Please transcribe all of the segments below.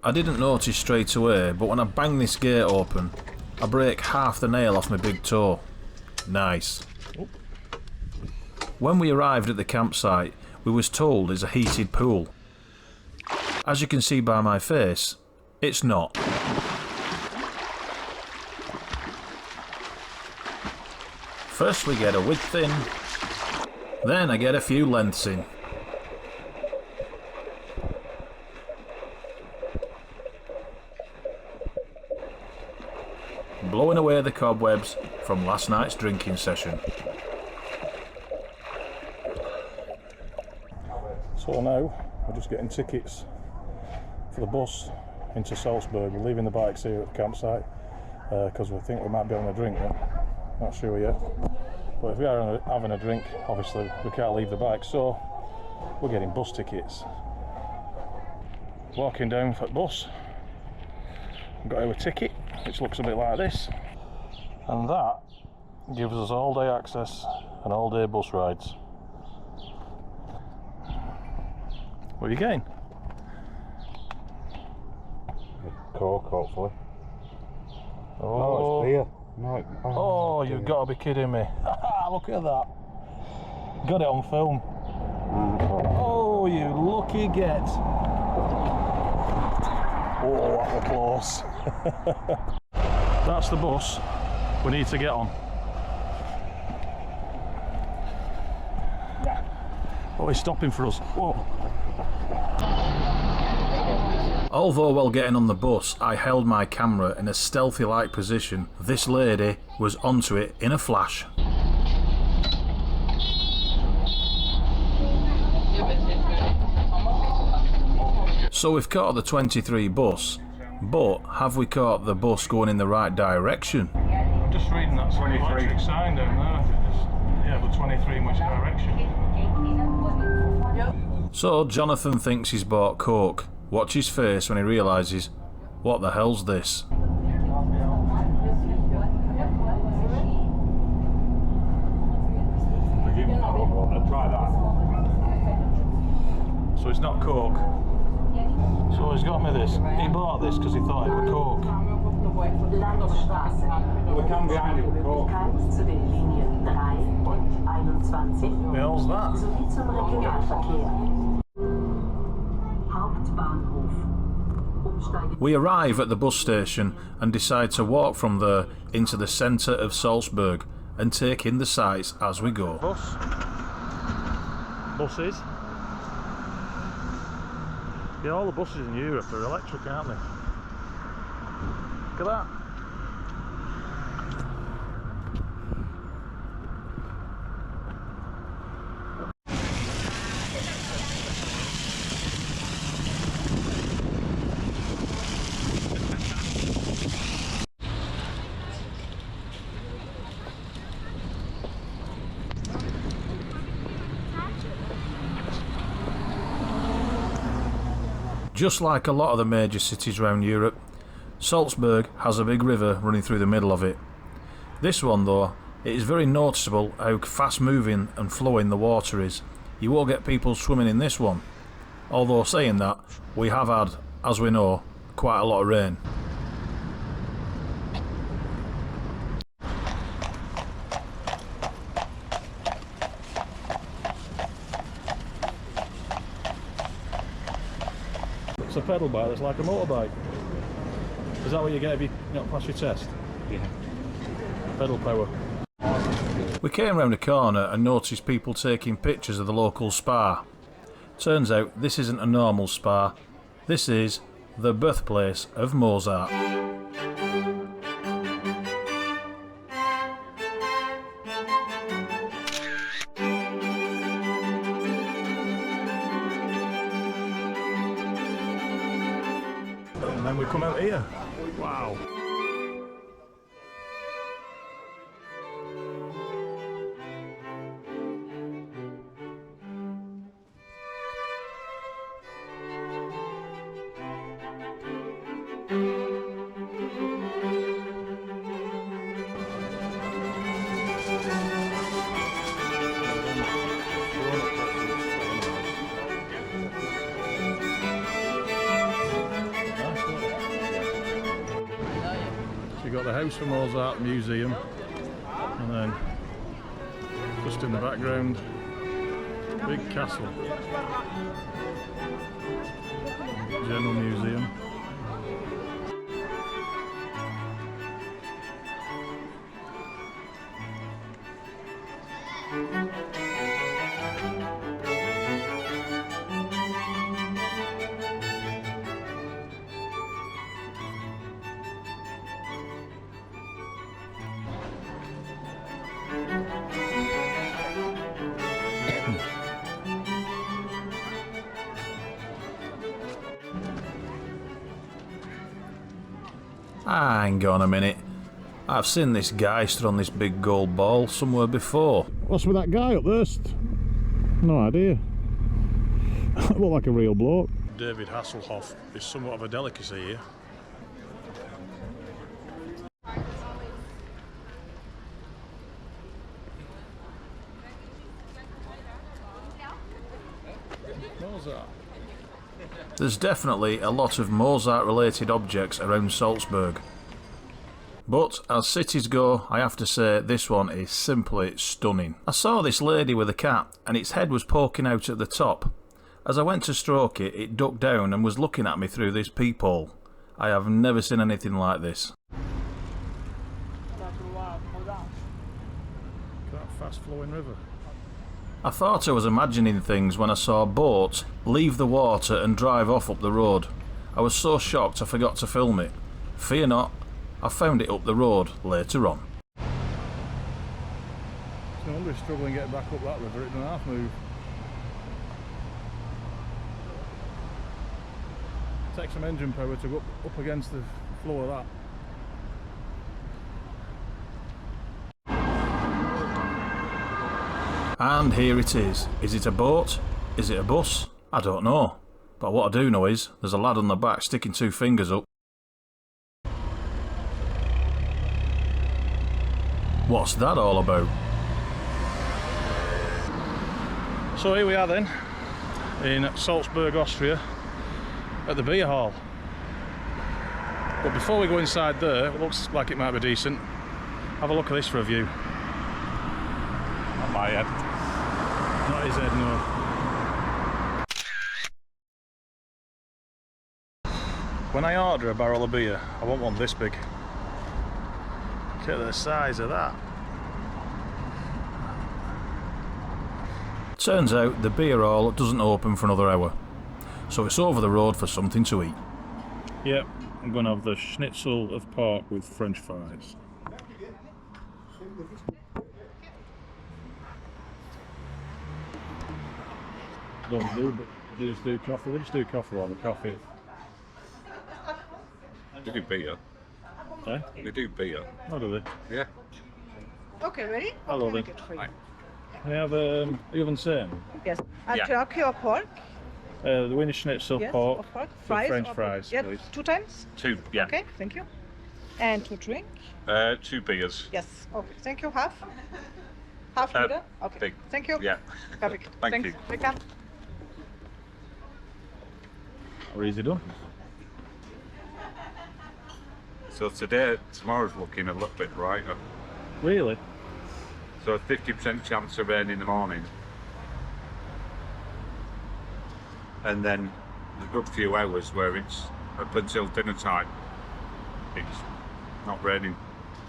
I didn't notice straight away, but when I bang this gate open, I break half the nail off my big toe. Nice. When we arrived at the campsite, we was told it's a heated pool. As you can see by my face, it's not. First we get a width in, then I get a few lengths in. Blowing away the cobwebs from last night's drinking session. So now we're just getting tickets for the bus into Salzburg. We're leaving the bikes here at the campsite because we think we might be having a drink then. Not sure yet. But if we are having a drink, obviously we can't leave the bike, so we're getting bus tickets. Walking down for the bus. Got our ticket, which looks a bit like this. And that gives us all day access and all day bus rides. What are you getting? Coke, hopefully. Oh, it's beer. No, oh, you've got to be kidding me. Look at that. Got it on film. Oh, you lucky get. Oh, that was close. That's the bus we need to get on. Oh, he's stopping for us. Whoa. Although while getting on the bus I held my camera in a stealthy-like position, this lady was onto it in a flash. So we've caught the 23 bus, but have we caught the bus going in the right direction? I'm just reading that 23 sign down there. Yeah, but 23 in which direction? So Jonathan thinks he's bought Coke. Watch his face when he realises, what the hell's this? Try that. So it's not Coke. So he's got me this. He bought this because he thought it was Coke. We come behind it with Coke. The hell's that? We arrive at the bus station and decide to walk from there into the centre of Salzburg and take in the sights as we go. Buses. Yeah, all the buses in Europe are electric, aren't they? Look at that. Just like a lot of the major cities around Europe, Salzburg has a big river running through the middle of it. This one though, it is very noticeable how fast moving and flowing the water is. You won't get people swimming in this one. Although saying that, we have had, as we know, quite a lot of rain. It's a pedal bike that's like a motorbike. Is that what you get if you not pass your test? Yeah. Pedal power. We came round a corner and noticed people taking pictures of the local spa. Turns out this isn't a normal spa, this is the birthplace of Mozart. And then we come out here. Wow. You've got the House for Mozart Museum, and then just in the background, big castle. General Museum. Hang on a minute. I've seen this guy stood on this big gold ball somewhere before. What's with that guy up there? No idea. Look like a real bloke. David Hasselhoff is somewhat of a delicacy here. Mozart. There's definitely a lot of Mozart-related objects around Salzburg. But as cities go, I have to say this one is simply stunning. I saw this lady with a cat and its head was poking out at the top. As I went to stroke it, it ducked down and was looking at me through this peephole. I have never seen anything like this. That fast-flowing river. I thought I was imagining things when I saw boats leave the water and drive off up the road. I was so shocked I forgot to film it. Fear not, I found it up the road later on. It's no wonder he's struggling getting back up that river, it didn't half move. It takes some engine power to go up against the flow of that. And here it is. Is it a boat? Is it a bus? I don't know. But what I do know is, there's a lad on the back sticking two fingers up. What's that all about? So here we are then, in Salzberg, Austria, at the beer hall. But before we go inside there, it looks like it might be decent. Have a look at this for a view. Not my head. Not his head, no. When I order a barrel of beer, I want one this big. Look at the size of that. Turns out the beer hall doesn't open for another hour, so it's over the road for something to eat. Yep, I'm going to have the schnitzel of pork with French fries. Don't do, but just do coffee. Let's do coffee on the coffee. They do beer. Eh? They do beer. Oh, do they? Yeah. Okay, ready? Hello I'll then. make it for you. Can I have are you having the same? Yes. And Yeah. turkey or pork? The Wiener Schnitzel Yes, pork, or pork. with Fries French or fries, yeah, please. 2 times? Two. Yeah. Okay, thank you. And to drink? 2 beers. Yes. Okay, thank you. Half? Half liter? Okay. big. Thank you. Yeah. Perfect. Thank Thanks. you. Welcome. Or easy done. So tomorrow's looking a little bit brighter. Really? So a 50% chance of rain in the morning. And then a good few hours where it's up until dinner time. It's not raining.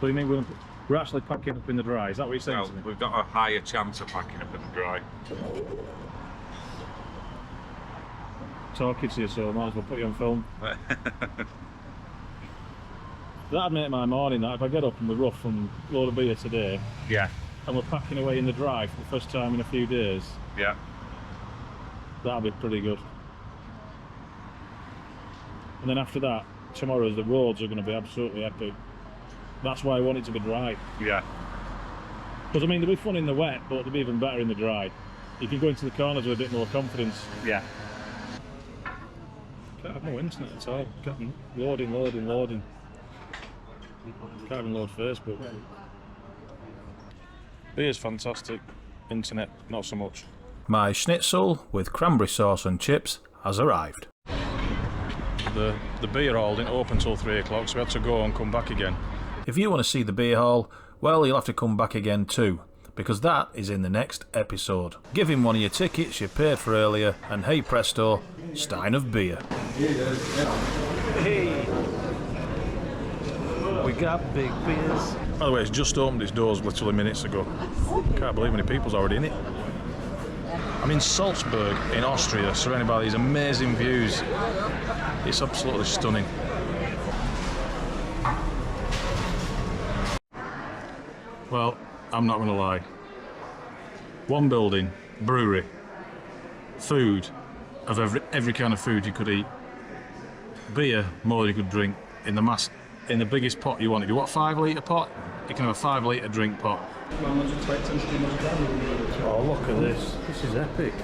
So you mean we're actually packing up in the dry? Is that what you're saying Well, to me? we've got a higher chance of packing up in the dry. Talking to you, so I might as well put you on film. That'd make my morning, that, if I get up and we're rough and load of beer today, Yeah. and we're packing away in the dry for the first time in a few days, Yeah. that'd be pretty good. And then after that, tomorrow the roads are going to be absolutely epic. That's why I want it to be dry. Yeah. Because I mean, they'll be fun in the wet, but they'll be even better in the dry. You can go into the corners with a bit more confidence. Yeah. Can't have no internet at all. Can't, loading. Can't even load Facebook. Beer's fantastic. Internet, not so much. My schnitzel with cranberry sauce and chips has arrived. the beer hall didn't open till 3 o'clock, so we had to go and come back again. If you want to see the beer hall, well, you'll have to come back again too, because that is in the next episode. Give him one of your tickets you paid for earlier, and hey presto, stein of beer. Hey! We got big beers. By the way, it's just opened its doors literally minutes ago. Can't believe how many people's already in it. I'm in Salzburg in Austria, surrounded by these amazing views. It's absolutely stunning. Well, I'm not going to lie. One building, brewery, food of every kind of food you could eat, beer more than you could drink in the biggest pot you wanted. You want a 5 litre pot? You can have a 5 litre drink pot. Oh, look at this. This is epic.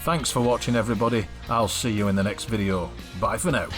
Thanks for watching everybody. I'll see you in the next video. Bye for now.